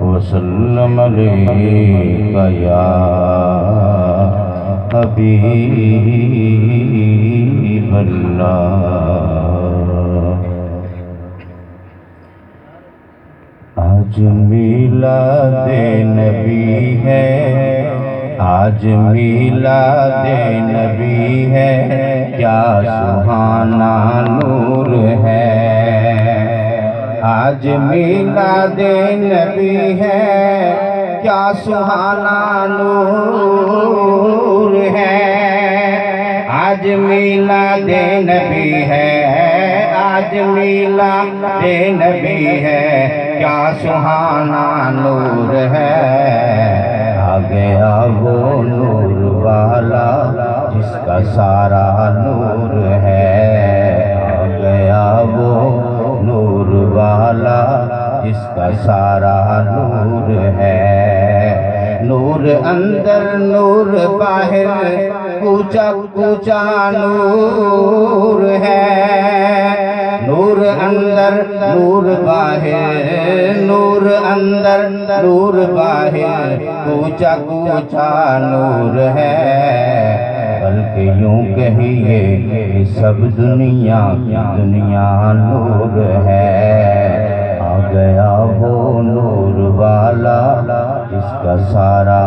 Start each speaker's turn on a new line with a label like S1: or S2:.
S1: وسلم عليك يا حبيب الله آج میلاد نبی ہے، آج میلاد نبی ہے، کیا سبحانہ نور ہے۔ آج میلاد نبی ہے، کیا سبحانہ نور ہے۔ آج میلاد نبی ہے، آج میلاد نبی ہے، کیا سبحانہ نور ہے۔ آ گیا وہ نور والا جس کا سارا نور ہے، آ گیا وہ نور والا جس کا سارا نور ہے۔ نور اندر نور باہر، کوچا کوچا نور ہے۔ نور اندر نور باہر، نور اندر نور باہر، کوچا کوچا نور ہے۔ بلکہ یوں کہیے کہ سب دنیا کی دنیا نور ہے۔ آ گیا وہ نور والا جس کا سارا